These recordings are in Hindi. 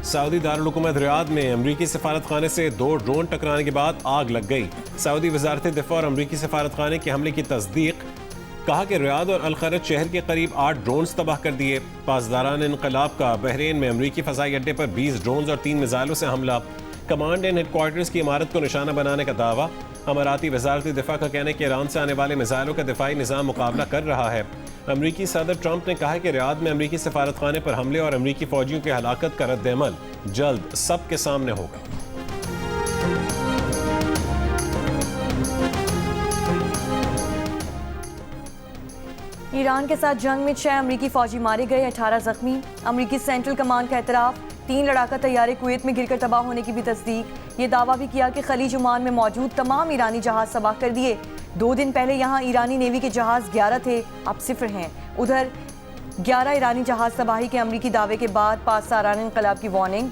सऊदी दारुल हुकूमत रियाद में अमरीकी सफारतखाने से 2 ड्रोन टकराने के बाद आग लग गई। सऊदी वजारत दिफा और अमरीकी सफारतखाने के हमले की तस्दीक। कहा कि रियाद और अल खरज शहर के करीब 8 ड्रोन्स तबाह कर दिए। पासदारान इनकलाब का बहरीन में अमरीकी फ़ज़ाई अड्डे पर 20 ड्रोन्स और 3 मिसाइलों से हमला। कमांड एंड हेडक्वार्टर्स की इमारत को निशाना बनाने का दावा। अमाराती वजारत दिफा का कहना है कि ईरान से आने वाले मिसाइलों का दिफाई निज़ाम मुकाबला कर रहा है। अमरीकी सदर ट्रंप ने कहा है कि रियाद में अमरीकी सफारतखाने पर हमले और अमरीकी फौजियों की हलाकत का रद्द-ए-अमल जल्द सबके सामने होगा। ईरान के साथ जंग में 6 अमरीकी फौजी मारे गए, 18 जख्मी। अमरीकी सेंट्रल कमांड का एतराफ। 3 लड़ाका तैयारे कुवैत में गिरकर तबाह होने की भी तस्दीक। ये दावा भी किया कि खलीज ओमान में मौजूद तमाम ईरानी जहाज तबाह कर दिए। 2 दिन पहले यहाँ ईरानी नेवी के जहाज 11 थे, अब 0 हैं। उधर 11 ईरानी जहाज तबाही के अमरीकी दावे के बाद पासदारान इनकलाब की वार्निंग।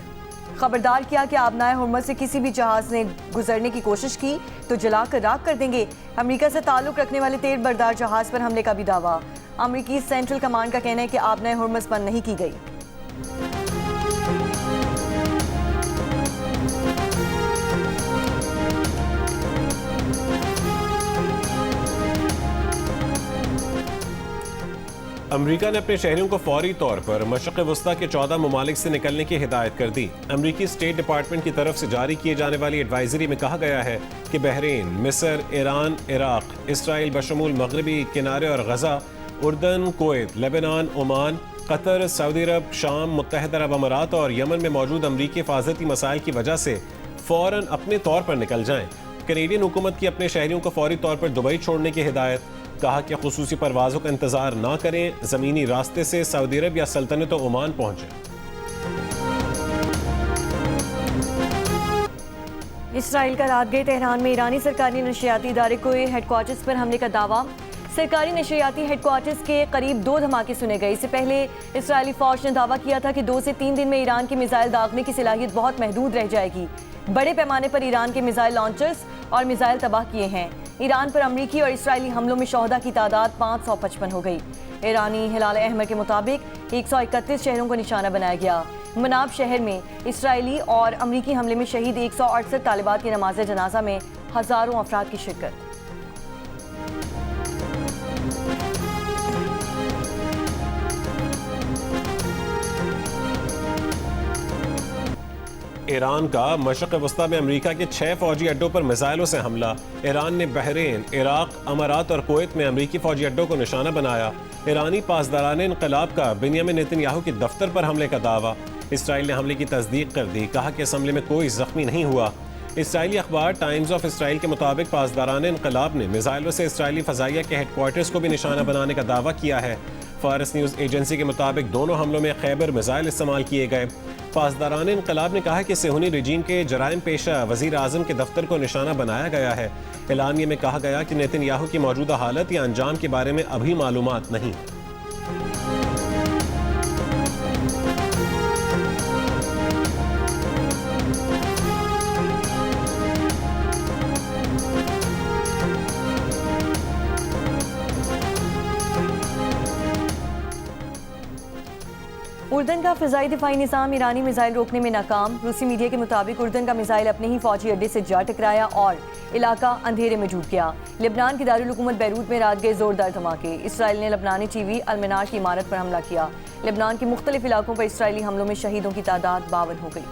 खबरदार किया कि आबनाए हुर्मत से किसी भी जहाज ने गुजरने की कोशिश की तो जलाकर राख कर देंगे। अमेरिका से ताल्लुक रखने वाले तेल बरदार जहाज पर हमले का भी दावा। अमेरिकी सेंट्रल कमांड का कहना है कि आबनाए हुर्मत बंद नहीं की गई। अमरीका ने अपने शहरियों को फौरी तौर पर मशरिक़ वस्ता के 14 ममालिक से निकलने की हिदायत कर दी। अमरीकी स्टेट डिपार्टमेंट की तरफ से जारी किए जाने वाली एडवाइजरी में कहा गया है कि बहरीन, मिस्र, ईरान, इराक, इसराइल बशमूल मगरबी किनारे और गजा, उर्दन, Kuwait, Lebanon, Oman, Qatar, Saudi Arab, शाम, मुत्तहिदा अरब अमारात और यमन में मौजूद अमरीकी हिफाजती मसाइल की वजह से फ़ौरन अपने तौर पर निकल जाएं। कैनेडियन हुकूमत की अपने शहरियों को फौरी तौर पर दुबई छोड़ने की हिदायत। कहा कि खुसूसी परवाज़ों का इंतज़ार ना करें, ज़मीनी रास्ते से सऊदी अरब या सल्तनत ओमान पहुँचें। इसराइल का रात गए तेहरान में ईरानी सरकारी नशियाती इदारे को हेडक्वार्टर्स पर हमले का दावा। सरकारी नशियाती हेडक्वार्टर्स के करीब 2 धमाके सुने गए। इससे पहले इसराइली फौज ने दावा किया था कि 2 से 3 दिन में ईरान की मिसाइल दागने की सलाहियत बहुत महदूद रह जाएगी। बड़े पैमाने पर ईरान के मिसाइल लॉन्चर्स और मिसाइल तबाह किए हैं। ईरान पर अमरीकी और इसराइली हमलों में शोहदा की तादाद 555 हो गई। ईरानी हिलाल अहमर के मुताबिक 131 शहरों को निशाना बनाया गया। मनाब शहर में इसराइली और अमरीकी हमले में शहीद 168 तालिबात की नमाज जनाजा में हज़ारों अफराद की शिरकत। ईरान का मशरिक़ वस्ता में अमरीका के 6 फौजी अड्डों पर मिसाइलों से हमला। ईरान ने बहरीन, इराक, अमारात और कुवैत में अमरीकी फौजी अड्डों को निशाना बनाया। ईरानी पासदारान इनकलाब का बेंयामिन नेतन्याहू के दफ्तर पर हमले का दावा। इसराइल ने हमले की तस्दीक कर दी। कहा कि इस हमले में कोई जख्मी नहीं हुआ। इसराइली अखबार टाइम्स ऑफ इसराइल के मुताबिक पासदारान इनकलाब ने मिसाइलों से इसराइली फ़ज़ाइया के हेडक्वार्टर्स को भी निशाना बनाने का दावा किया है। फारस न्यूज़ एजेंसी के मुताबिक दोनों हमलों में खैबर मिसाइल इस्तेमाल किए गए। पासदारान इनकलाब ने कहा कि सेहूनी रजीम के जराइम पेशा वज़ीर आज़म के दफ्तर को निशाना बनाया गया है। एलानिये में कहा गया कि नेतन्याहू की मौजूदा हालत या अंजाम के बारे में अभी मालूमात नहीं। उर्दन का फ़िज़ाई दिफाई निज़ाम ईरानी मिसाइल रोकने में नाकाम। रूसी मीडिया के मुताबिक उर्दन का मिसाइल अपने ही फौजी अड्डे से जा टकराया और इलाका अंधेरे में डूब गया। लेबनान की दारुल हुकूमत बैरूत में रात गए जोरदार धमाके। इसराइल ने लेबनानी टीवी अल-मनार की इमारत पर हमला किया। लेबनान के मुख्तलिफ इलाकों पर इसराइली हमलों में शहीदों की तादाद 52 हो गई।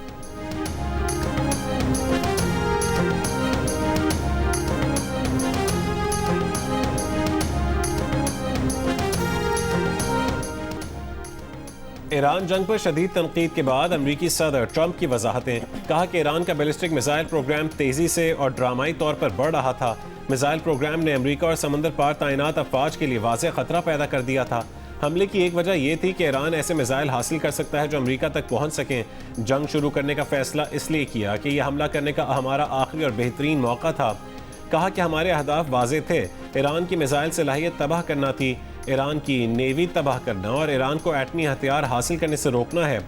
ईरान जंग पर शदीद तनकीद के बाद अमरीकी सदर ट्रंप की वजाहतें। कहा कि ईरान का बैलिस्टिक मिसाइल प्रोग्राम तेज़ी से और ड्रामाई तौर पर बढ़ रहा था। मिसाइल प्रोग्राम ने अमरीका और समंदर पार तैनात अफवाज के लिए वाज़ेह खतरा पैदा कर दिया था। हमले की एक वजह यह थी कि ईरान ऐसे मिसाइल हासिल कर सकता है जो अमरीका तक पहुँच सकें। जंग शुरू करने का फैसला इसलिए किया कि यह हमला करने का हमारा आखिरी और बेहतरीन मौका था। कहा कि हमारे अहदाफ वाज़ेह थे। ईरान की मिसाइल सलाहियत तबाह करना थी, ईरान की नेवी तबाह करना और ईरान को एटमी हथियार हासिल करने से रोकना है।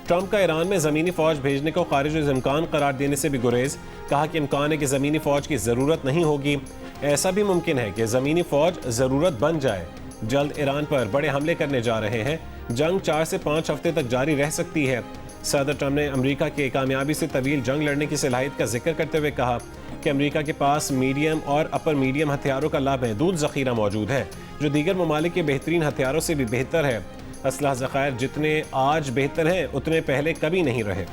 ट्रंप का ईरान में ज़मीनी फ़ौज भेजने को खारिज इम्कान करार देने से भी गुरेज। कहा कि इम्कान है कि ज़मीनी फ़ौज की ज़रूरत नहीं होगी। ऐसा भी मुमकिन है कि ज़मीनी फ़ौज ज़रूरत बन जाए। जल्द ईरान पर बड़े हमले करने जा रहे हैं। जंग 4 से 5 हफ्ते तक जारी रह सकती है। सदर ट्रंप ने अमेरिका के कामयाबी से तवील जंग लड़ने की सलाहियत का जिक्र करते हुए कहा कि अमेरिका के पास मीडियम और अपर मीडियम हथियारों का लामहदूद ज़ख़ीरा मौजूद है, जो दीगर ममालिक के बेहतरीन हथियारों से भी बेहतर है। असलहा ज़ख़ायर जितने आज बेहतर हैं उतने पहले कभी नहीं रहे।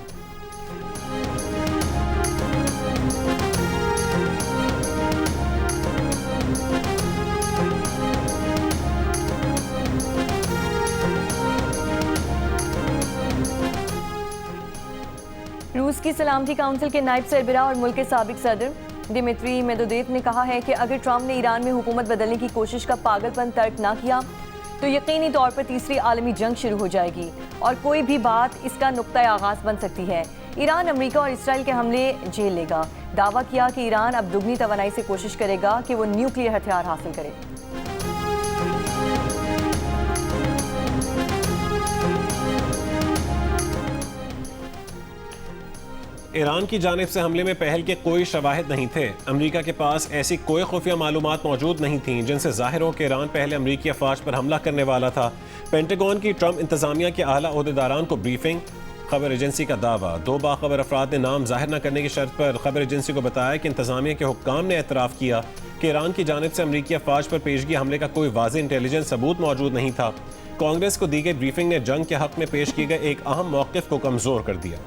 रूस की सलामती काउंसिल के नायब सरबराह और मुल्क के साबिक सदर दिमित्री मेदवेदेव ने कहा है कि अगर ट्रंप ने ईरान में हुकूमत बदलने की कोशिश का पागलपन तर्क ना किया तो यकीनी तौर पर तीसरी आलमी जंग शुरू हो जाएगी और कोई भी बात इसका नुक्ता आगाज बन सकती है। ईरान अमेरिका और इसराइल के हमले झेल लेगा। दावा किया कि ईरान अब दुगनी तवानाई से कोशिश करेगा कि वो न्यूक्लियर हथियार हासिल करे। ईरान की जानिब से हमले में पहल के कोई शवाहिद नहीं थे। अमेरिका के पास ऐसी कोई खुफिया मालूमात मौजूद नहीं थीं जिनसे जाहिर हो कि ईरान पहले अमेरिकी अफवाज पर हमला करने वाला था। पेंटागन की ट्रंप इंतजामिया के आला ओहदेदारान को ब्रीफिंग। खबर एजेंसी का दावा, 2 बाखबर अफराद ने नाम जाहिर न करने की शर्त पर खबर एजेंसी को बताया कि इंतजामिया के हुक्काम ने एतराफ़ किया कि ईरान की जानिब से अमेरिकी अफवाज पर पेशगी हमले का कोई वाज़ेह इंटेलिजेंस सबूत मौजूद नहीं था। कांग्रेस को दी गई ब्रीफिंग ने जंग के हक में पेश किए गए एक अहम मौक़िफ़ को कमज़ोर कर दिया।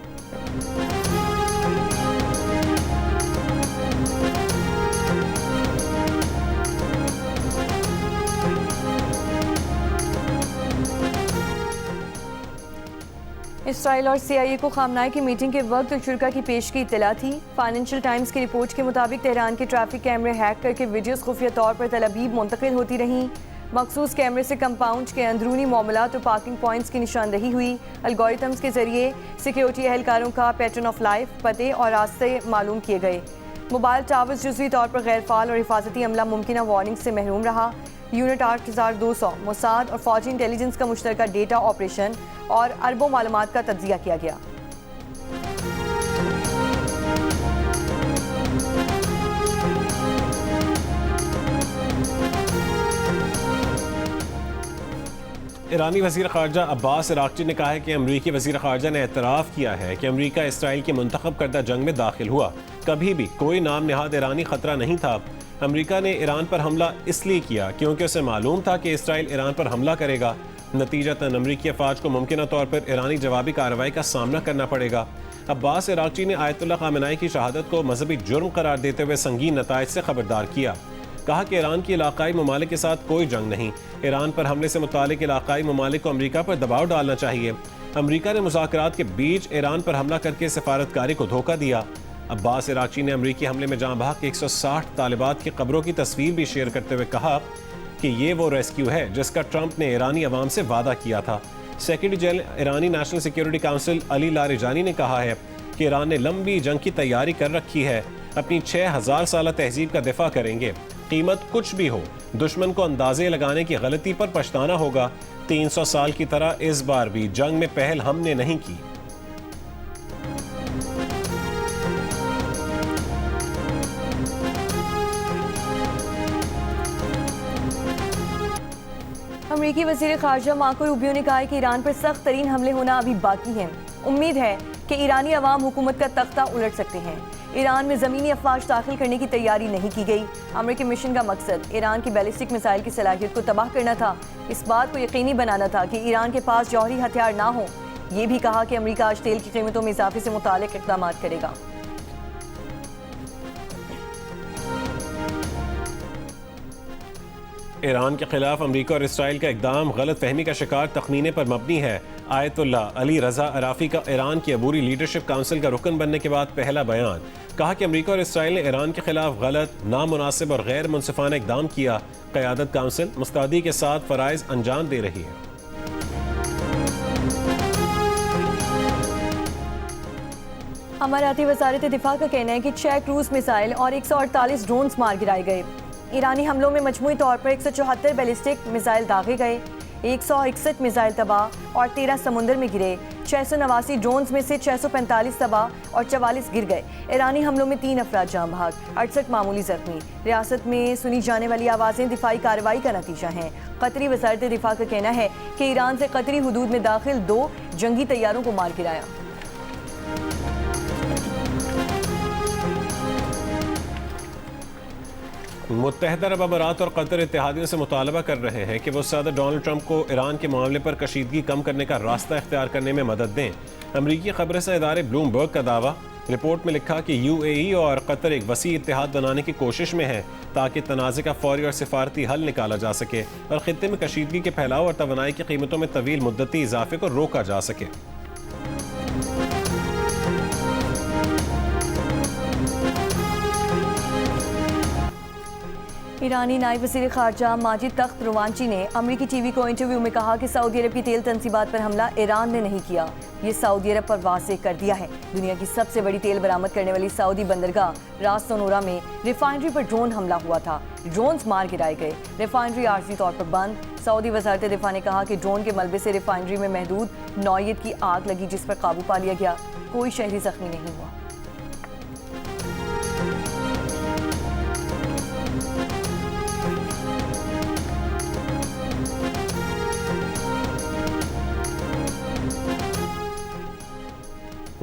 इसराइल और CIA को खामनाई की मीटिंग के वक्त शुरा की पेश की इत्तला थी। फाइनेंशियल टाइम्स की रिपोर्ट के मुताबिक तेहरान के ट्रैफिक कैमरे हैक करके वीडियोस खुफिया तौर पर तल अबीब मुंतकिल होती रहीं। मखसूस कैमरे से कंपाउंड के अंदरूनी मामलात और पार्किंग पॉइंट्स की निशानदही हुई। एल्गोरिथम्स के जरिए सिक्योरिटी एहलकारों का पैटर्न ऑफ लाइफ, पते और रास्ते मालूम किए गए। मोबाइल टावर्स जुज़वी तौर पर गैर फाल और हिफाजती अमला मुमकिन वार्निंग से महरूम रहा। यूनिट 8200 मोसाद और फौजी इंटेलिजेंस का मुश्तरका डेटा ऑपरेशन और अरबों मालूमात का तज्जिया किया गया। ईरानी वज़ीर ख़ारजा अब्बास इराक़ची ने कहा है कि अमरीकी वज़ीर ख़ारजा ने एतराफ़ किया है कि अमरीका इसराइल की मुंतखब करदा जंग में दाखिल हुआ। कभी भी कोई नाम निहाद ईरानी ख़तरा नहीं था। अमरीका ने ईरान पर हमला इसलिए किया क्योंकि उसे मालूम था कि इसराइल ईरान पर हमला करेगा। नतीजतन अमरीकी अफवाज को मुमकिन तौर पर ईरानी जवाबी कार्रवाई का सामना करना पड़ेगा। अब्बास इराक़ची ने आयतुल्लाह ख़ामेनी की शहादत को मजहबी जुर्म करार देते हुए संगीन नताइज से खबरदार किया। कहा कि ईरान की इलाकाई ममालिक के साथ कोई जंग नहीं। ईरान पर हमले से मुतालिक इलाकाई ममालिक को अमरीका पर दबाव डालना चाहिए। अमरीका ने मुज़ाकरात के बीच ईरान पर हमला करके सफारतकारी को धोखा दिया। अब्बास इराक़ची ने अमरीकी हमले में जाँ बहक 160 तालिबात की कब्रों की तस्वीर भी शेयर करते हुए कहा कि ये वो रेस्क्यू है जिसका ट्रंप ने ईरानी अवाम से वादा किया था। सेक्रेटरी जनरल ईरानी national security council Ali Larijani ने कहा है कि ईरान ने लंबी जंग की तैयारी कर रखी है, अपनी 6000 साल तहजीब का दिफा करेंगे, कीमत कुछ भी हो। दुश्मन को अंदाजे लगाने की गलती पर पछताना होगा। 300 साल की तरह इस बार भी जंग में पहल हमने नहीं की। अमरीकी वज़ीर ख़ारजा मार्को रूबियो ने कहा है कि ईरान पर सख्त तरीन हमले होना अभी बाकी हैं। उम्मीद है कि ईरानी अवाम हुकूमत का तख्ता उलट सकते हैं। ईरान में ज़मीनी अफवाज दाखिल करने की तैयारी नहीं की गई। अमरीकी मिशन का मकसद ईरान की बैलिस्टिक मिसाइल की सलाहियत को तबाह करना था। इस बात को यकीनी बनाना था कि ईरान के पास जौहरी हथियार ना हो। ये भी कहा कि अमरीका आज तेल की कीमतों में इजाफे से मुताल्लिक़ इक़दाम करेगा। ईरान के खिलाफ अमरीका और इसराइल का इक़दाम गलत फहमी का शिकार तखमीने पर मबनी है। आयतुल्लाह अली रज़ा अराफ़ी का ईरान की अबूरी लीडरशिप काउंसिल का रुकन बनने के बाद पहला बयान। कहा कि अमरीका और इसराइल ने ईरान के खिलाफ गलत, नामुनासिब और गैर मुनसिफाना इक़दाम किया। क़यादत काउंसिल मुस्तैदी के साथ फ़राइज़ अंजाम दे रही है। अमाराती वज़ारत दिफ़ा का कहना है कि 6 क्रूज़ मिसाइल और 148 ड्रोन्स मार गिराए गए। ईरानी हमलों में मजमूई तौर पर 174 बैलिस्टिक मिसाइल दागे गए, 161 मिसाइल तबाह और 13 समुंदर में गिरे। 689 ड्रोन्स में से 645 तबाह और 44 गिर गए। ईरानी हमलों में 3 अफराद जाँ बहक, 68 मामूली जख्मी। रियासत में सुनी जाने वाली आवाज़ें दिफाई कार्रवाई का नतीजा हैं। कतरी वज़ारत दिफा का कहना है कि ईरान से कतरी हुदूद में दाखिल 2 जंगी तैयारों को मार गिराया। मुत्तहदा अरब अमारात और कतर इत्तेहादियों से मुतालबा कर रहे हैं कि वो सदर डोनाल्ड ट्रंप को ईरान के मामले पर कशीदगी कम करने का रास्ता इख्तियार करने में मदद दें। अमरीकी खबरसां इदारे ब्लूमबर्ग का दावा। रिपोर्ट में लिखा कि UAE और कतर एक वसी इत्तेहाद बनाने की कोशिश में है ताकि तनाज़े का फौरी और सिफारती हल निकाला जा सके और खित्ते में कशीदगी के फैलाव और तवानाई की कीमतों में तवील मुद्दती इजाफे को रोका जा सके। ईरानी नायब वज़ीर ख़ारजा माजिद तख्त रोवांची ने अमरीकी TV को इंटरव्यू में कहा कि सऊदी अरब की तेल तंसीबात पर हमला ईरान ने नहीं किया, ये सऊदी अरब पर वाज़ेह कर दिया है। दुनिया की सबसे बड़ी तेल बरामद करने वाली सऊदी बंदरगाह रास सोनोरा में रिफाइनरी पर ड्रोन हमला हुआ था। ड्रोन्स मार गिराए गए, रिफाइनरी आर्जी तौर पर बंद। सऊदी वज़ारत दिफा ने कहा कि ड्रोन के मलबे से रिफाइनरी में महदूद नौयत की आग लगी, जिस पर काबू पा लिया गया। कोई शहरी जख्मी नहीं हुआ।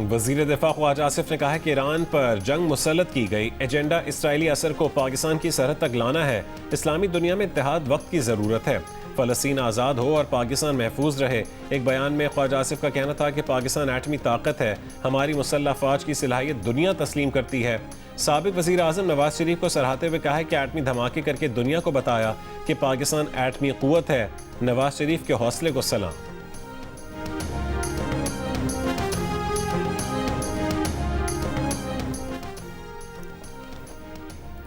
वज़ीर दिफा ख्वाजा आसिफ ने कहा कि ईरान पर जंग मुसल्लत की गई, एजेंडा इसराइली असर को पाकिस्तान की सरहद तक लाना है। इस्लामी दुनिया में इत्तेहाद वक्त की ज़रूरत है। फ़लस्तीन आज़ाद हो और पाकिस्तान महफूज रहे। एक बयान में ख्वाजा आसिफ का कहना था कि पाकिस्तान एटमी ताकत है, हमारी मुसल्लह फ़ौज की सलाहियत दुनिया तस्लीम करती है। साबिक़ वज़ीर आज़म नवाज शरीफ को सराहते हुए कहा है कि एटमी धमाके करके दुनिया को बताया कि पाकिस्तान एटमी क़ुव्वत है। नवाज शरीफ के हौसले को सलाम।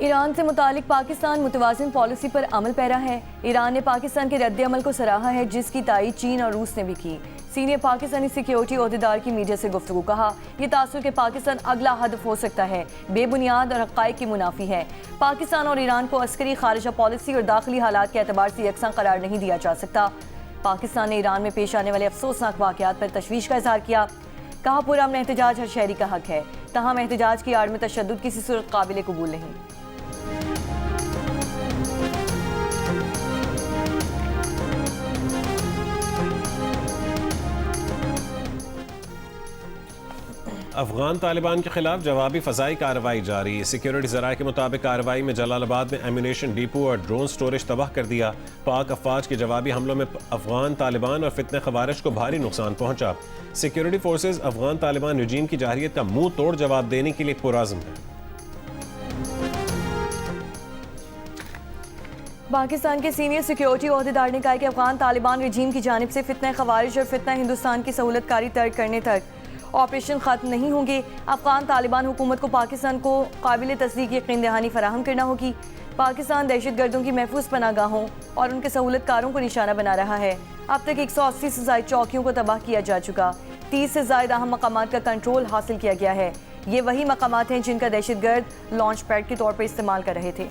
ईरान से मुतालिक पाकिस्तान मुतवाज़िन पॉलिसी पर अमल पैरा है। ईरान ने पाकिस्तान के रद्द अमल को सराहा है, जिसकी तायीद चीन और रूस ने भी की। सीनियर पाकिस्तानी सिक्योरिटी ओहदेदार की मीडिया से गुफ्तगू कहा, यह तासुर कि पाकिस्तान अगला हदफ हो सकता है, बेबुनियाद और हक़ाइक़ की मुनाफी है। पाकिस्तान और ईरान को अस्करी खारिजा पॉलिसी और दाखिली हालात के एतबार से यकसां करार नहीं दिया जा सकता। पाकिस्तान ने ईरान में पेश आने वाले अफसोसनाक वाक़यात पर तशवीश का इजहार किया। कहा, पुरअमन एहतजाज हर शहरी का हक है, तहम एहतजाज की आड़ में तशद्दुद किसी सूरत काबिल कबूल नहीं। अफगान तालिबान के खिलाफ जवाबी फ़ज़ाई कार्रवाई जारी। सिक्योरिटी ज़राए के मुताबिक कार्रवाई में जलालाबाद में एम्यूनेशन डिपो और ड्रोन स्टोरेज तबाह कर दिया। पाक अफवाज के जवाबी हमलों में अफगान तालिबान और फितने ख़वारिज को भारी नुकसान पहुंचा। सिक्योरिटी फोर्सेज अफगान तालिबान रजीम की जारहियत का मुंह तोड़ जवाब देने के लिए पुरअज़्म है। पाकिस्तान के सीनियर सिक्योरिटी ओहदेदार ने कहा कि अफगान तालिबान रजीम की जानिब से फितना ख़वारिज और फितना हिंदुस्तान की सहूलतकारी तर्क करने तक ऑपरेशन ख़त्म नहीं होंगे। अफगान तालिबान हुकूमत को पाकिस्तान को काबिल तस्दीक यकीन दहानी फराहम करना होगी। पाकिस्तान दहशत गर्दों की महफूज पनागाहों और उनके सहूलतकारों को निशाना बना रहा है। अब तक 180 से ज़ायद चौकियों को तबाह किया जा चुका। 30 से ज़ायद अहम मकामात का कंट्रोल हासिल किया गया है। ये वही मकामात हैं जिनका दहशत गर्द लॉन्च पैड के तौर पर इस्तेमाल कर रहे थे।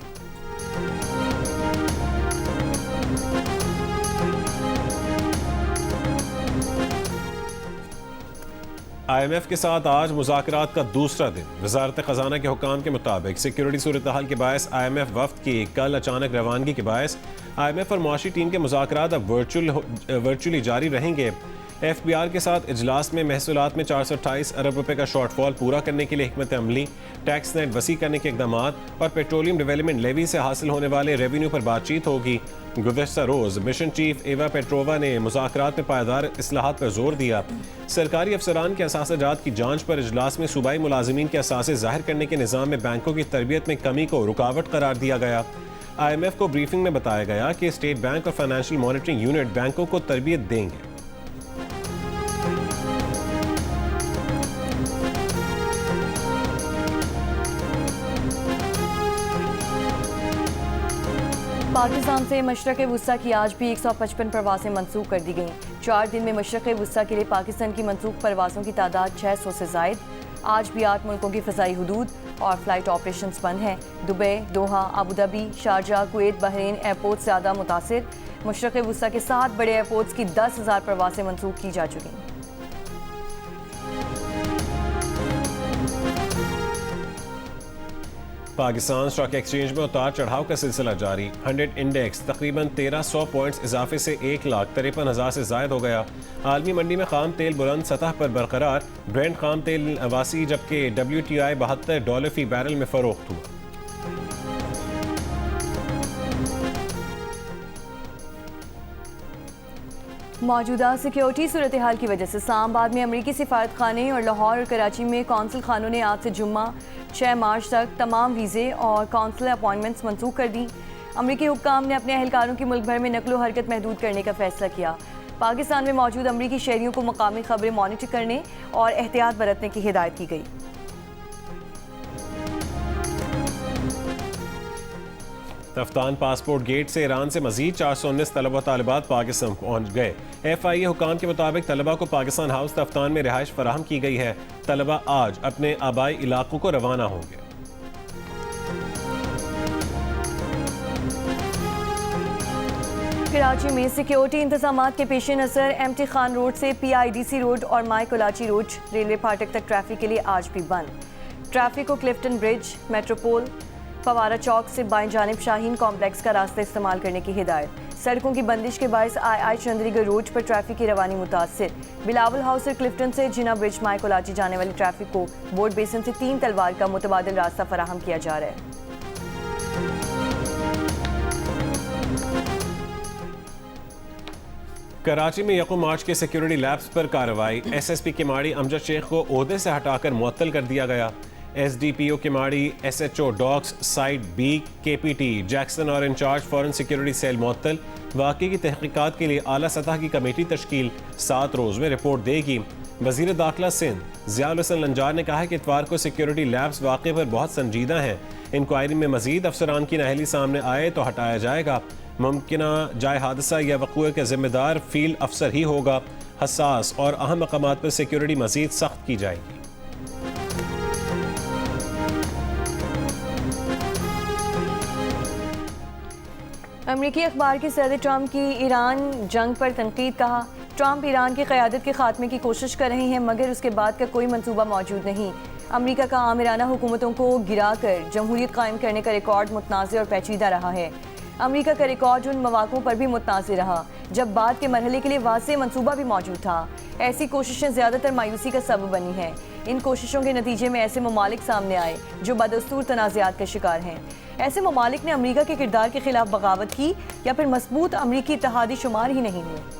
IMF के साथ आज मुज़ाकरात का दूसरा दिन। वज़ारत ख़ज़ाना के हुकाम के मुताबिक सिक्योरिटी सूरत हाल के बायस IMF वफ़द की कल अचानक रवानगी के बायस IMF और मुआशी टीम के मुज़ाकरात अब वर्चुअली जारी रहेंगे। FBR के साथ इजलास में महसूलात में 428 अरब रुपए का शॉर्टफॉल पूरा करने के लिए हिकमत अमली, टैक्स नेट वसी करने के इक़दामात और पेट्रोलियम डेवलपमेंट लेवी से हासिल होने वाले रेवेन्यू पर बातचीत होगी। गुज़श्ता रोज़ मिशन चीफ एवा पेट्रोवा ने मुज़ाकरात में पायदार इस्लाहात पर जोर दिया। सरकारी अफसरान के असासाजात की जांच पर इजलास में सूबाई मुलाजिमीन के असासे ज़ाहिर करने के निज़ाम में बैंकों की तरबियत में कमी को रुकावट करार दिया गया। IMF को ब्रीफिंग में बताया गया कि स्टेट बैंक और फाइनेंशियल मॉनिटरिंग यूनिट बैंकों को तरबियत देंगे। पाकिस्तान से मशरक़ वुस्ता की आज भी 155 परवाज़ें मनसूख कर दी गईं। 4 दिन में मशरक़ वुस्ता के लिए पाकिस्तान की मनसूख परवाज़ों की तादाद 600 से ज़ायद। आज भी 8 मुल्कों की फ़ज़ाई हुदूद और फ़्लाइट ऑपरेशंस बंद हैं। Dubai, Doha, Abu Dhabi, Sharjah, Kuwait, Bahrain airport ज़्यादा मुतासिर। मशरक़ वुस्ता के 7 बड़े एयरपोर्ट्स की 10,000 परवाज़ें मनसूख की जा चुकी हैं। पाकिस्तान स्टॉक एक्सचेंज में उतार चढ़ाव का सिलसिला जारी। 100 इंडेक्स तकरीबन 1300 पॉइंट्स इजाफे से 1,53,000 से जायद हो गया। आलमी मंडी में खाम तेल बुलंद सतह पर बरकरार। ब्रेंट खाम तेल 89 जबकि WTI $72 फी बैरल में फरोख्त हुआ। मौजूदा सिक्योरिटी सूरत हाल की वजह से इस्लामाबाद में अमरीकी सिफारत खाने और लाहौर और कराची में कौंसल खानों ने आज से जुम्मा 6 मार्च तक तमाम वीज़े और कौंसलर अपॉइंटमेंट्स मनसूख कर दी। अमरीकी हुक्काम ने अपने अहलकारों की मुल्क भर में नकलो हरकत महदूद करने का फैसला किया। पाकिस्तान में मौजूद अमरीकी शहरियों को मकामी खबरें मॉनिटर करने और एहतियात बरतने की हिदायत की गई। तफ्तान पासपोर्ट गेट से ईरान से मजीद 419 तलबा तालिबात पाकिस्तान पहुँच गए। FIA हुकाम के मुताबिक तलबा को पाकिस्तान हाउस तफ्तान में रिहाइश फराहम की गई है। तलबा आज अपने आबाई इलाकों को रवाना होंगे। कराची में सिक्योरिटी इंतजामात के पेश नज़र MT खान रोड से PIDC रोड और माई कोलाची रोड रेलवे फाटक तक ट्रैफिक के लिए आज भी बंद। ट्रैफिक को क्लिफ्टन ब्रिज, मेट्रोपोल, फवारा चौक से बाएं जानिब शाहीन कॉम्प्लेक्स का रास्ता इस्तेमाल करने की हिदायत। सड़कों की बंदिश के बायस आई चंद्रीगढ़ रोड पर ट्रैफिक की रवानी मुतासिर। बिलावल हाउस और क्लिफ्टन से जिना ब्रिज माई कोलाची जाने वाली ट्रैफिक को बोर्ड बेसन से 3 तलवार का मुतबादिल रास्ता फराहम किया जा रहा है। कराची में यकम मार्च के सिक्योरिटी लैब्स पर कार्रवाई। SSP किमाड़ी अमजद शेख को ओहदे से हटाकर मुअत्तल कर दिया गया। SDPO Kemari, SHO docks site B KPT Jackson और इंचार्ज फॉरेन सिक्योरिटी सेल मुअत्तल। वाक़े की तहकीकात के लिए आला सतह की कमेटी तश्कील, 7 रोज़ में रिपोर्ट देगी। वज़ीर दाखिला सिंध ज़ियाउल हसन लंजार ने कहा है कि इतवार को सिक्योरिटी लैब्स वाक़े पर बहुत संजीदा हैं। इंक्वायरी में मज़ीद अफसरान की नाअहली सामने आए तो हटाया जाएगा। मुमकिन जाए हादसा या वक़ूए का जिम्मेदार फील्ड अफसर ही होगा। हसास और अहम मकामात पर सिक्योरिटी मज़ीद सख्त की जाएगी। अमरीकी अखबार के सदर ट्रंप की ईरान जंग पर तनकीद। कहा, ट्रंप ईरान की क़यादत के खात्मे की कोशिश कर रहे हैं मगर उसके बाद का कोई मंसूबा मौजूद नहीं। अमरीका का आमिराना हुकूमतों को गिराकर जमहूरियत कायम करने का रिकॉर्ड मुतनाज़ और पेचीदा रहा है। अमरीका का रिकॉर्ड उन मौक़ों पर भी मुतनाज़ रहा जब बाद के मरहले के लिए वाज़ेह मंसूबा भी मौजूद था। ऐसी कोशिशें ज़्यादातर मायूसी का सबब बनी हैं। इन कोशिशों के नतीजे में ऐसे ममालिक सामने आए जो बदस्तूर तनाज़ात का शिकार हैं। ऐसे ममालिक ने अमरीका के किरदार के खिलाफ बगावत की या फिर मजबूत अमरीकी इत्तेहादी शुमार ही नहीं हुए।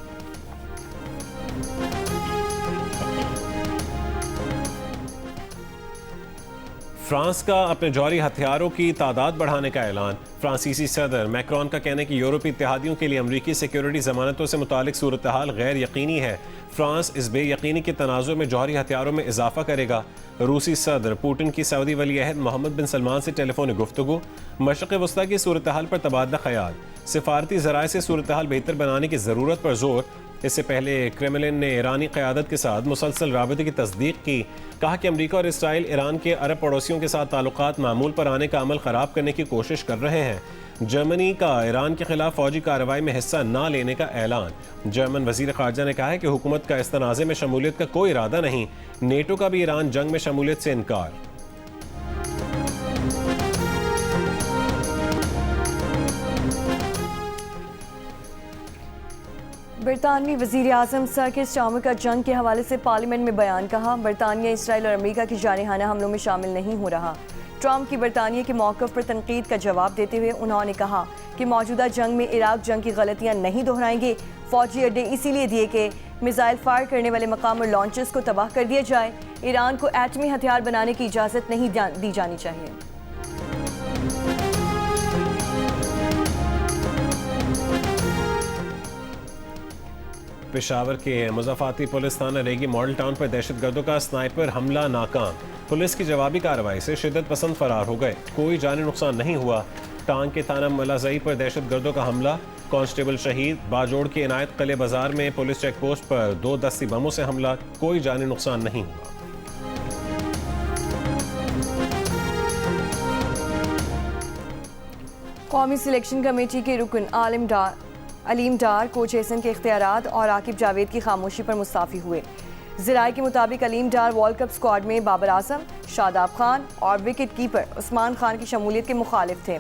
फ्रांस का अपने जौहरी हथियारों की तादाद बढ़ाने का ऐलान। फ्रांसीसी सदर मैक्रोन का कहना है कि यूरोपीय इत्तेहादियों के लिए अमरीकी सिक्योरिटी जमानतों से मुतालिक सूरत हाल गैर यकीनी है। फ्रांस इस बेयकीनी के तनाज़ुर में जौहरी हथियारों में इजाफा करेगा। रूसी सदर पुतिन की सऊदी वली अहद मोहम्मद बिन सलमान से टेलीफोनिक गुफ्तगू। मशरक़ वस्ता की सूरत हाल पर तबादला ख्याल। सिफारती ज़राए से सूरत हाल बेहतर बनाने की ज़रूरत पर जोर। इससे पहले क्रेमलिन ने ईरानी क़यादत के साथ मुसलसल राबते की तस्दीक की। कहा कि अमरीका और इसराइल ईरान के अरब पड़ोसियों के साथ ताल्लुकात मामूल पर आने का अमल ख़राब करने की कोशिश कर रहे हैं। जर्मनी का ईरान के खिलाफ फौजी कार्रवाई में हिस्सा न लेने का ऐलान। जर्मन वज़ीर ख़ारजा ने कहा है कि हुकूमत का इस तनाज़े में शमूलियत का कोई इरादा नहीं। नेटो का भी ईरान जंग में शमूलियत से इनकार। बरतानवी वज़ीर आज़म सर किर स्टार्मर का जंग के हवाले से पार्लियामेंट में बयान। कहा, बरतानिया इसराइल और अमेरिका की जारहाना हमलों में शामिल नहीं हो रहा। ट्रंप की बरतानिया के मौक़िफ़ पर तनकीद का जवाब देते हुए उन्होंने कहा कि मौजूदा जंग में इराक जंग की गलतियाँ नहीं दोहराएंगे। फ़ौजी अड्डे इसीलिए दिए कि मिसाइल फायर करने वाले मकाम और लॉन्चर्स को तबाह कर दिया जाए। ईरान को एटमी हथियार बनाने की इजाज़त नहीं दी जानी चाहिए। पेशावर के मुज़फ़्फ़राती पुलिस थाना रेगी मॉडल टाउन पर दहशतगर्दों का स्नाइपर हमला नाकाम। पुलिस की जवाबी कार्रवाई से शिद्दत पसंद फरार हो गए। कोई जानी नुकसान नहीं हुआ। टांग के थाना मलाजई पर दहशतगर्दों का हमला, कांस्टेबल शहीद। बाजोड़ के इनायत कले बाजार में पुलिस चेक पोस्ट पर 2 दस्ती बमों से हमला, कोई जानी नुकसान नहीं हुआ। कौमी सिलेक्शन कमेटी के रुकन अलीम डार, कोच एहसन के इख्तियारात और आकिब जावेद की खामोशी पर मुस्ताफ़ी हुए। ज़राए के मुताबिक अलीम डार वर्ल्ड कप स्क्वाड में बाबर आजम, शादाब खान और विकेट कीपर उस्मान खान की शमूलियत के मुखालिफ थे।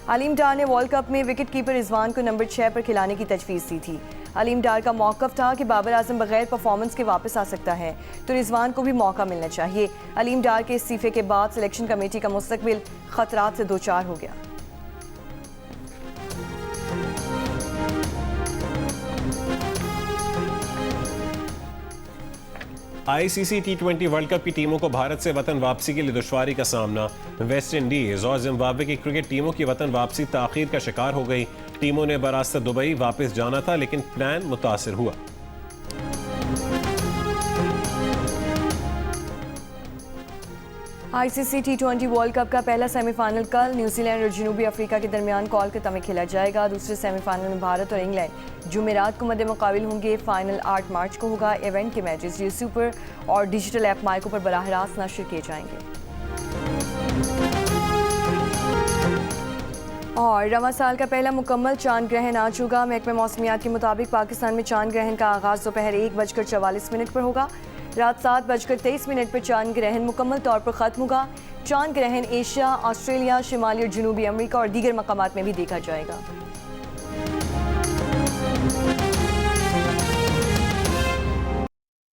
अलीम डार ने वर्ल्ड कप में विकेट कीपर रिजवान को नंबर 6 पर खिलाने की तजवीज़ दी थी। अलीम डार का मौक़िफ़ था कि बाबर आजम बगैर परफॉर्मेंस के वापस आ सकता है तो रिजवान को भी मौका मिलना चाहिए। अलीम डार के इस्तीफ़े के बाद सिलेक्शन कमेटी का मुस्तकबिल खतरात से दोचार हो गया। ICC T20 वर्ल्ड कप की टीमों को भारत से वतन वापसी के लिए दुश्वारी का सामना। वेस्ट इंडीज और जिम्बाब्वे की क्रिकेट टीमों की वतन वापसी ताखीर का शिकार हो गई। टीमों ने बरास्ता दुबई वापस जाना था लेकिन प्लान मुतासिर हुआ। ICC T20 वर्ल्ड कप का पहला सेमीफाइनल कल न्यूजीलैंड और जनूबी अफ्रीका के दरमियान कोलकाता में खेला जाएगा। दूसरे सेमीफाइनल में भारत और इंग्लैंड जुमेरात को मद्दे मुकाबिल होंगे। फाइनल 8 मार्च को होगा। इवेंट के मैचेस जियो सुपर और डिजिटल ऐप माइको पर बराह रास्त नशर किए जाएंगे। और रवां साल का पहला मुकम्मल चांद ग्रहण आज होगा। महकमे मौसमियात के मुताबिक पाकिस्तान में चांद ग्रहण का आगाज़ दोपहर 1:44 पर होगा। रात 7:23 पर चांद ग्रहण मुकम्मल तौर पर ख़त्म होगा। चांद ग्रहण एशिया, ऑस्ट्रेलिया, शिमाली और जनूबी अमेरिका और दीगर मकामात में भी देखा जाएगा।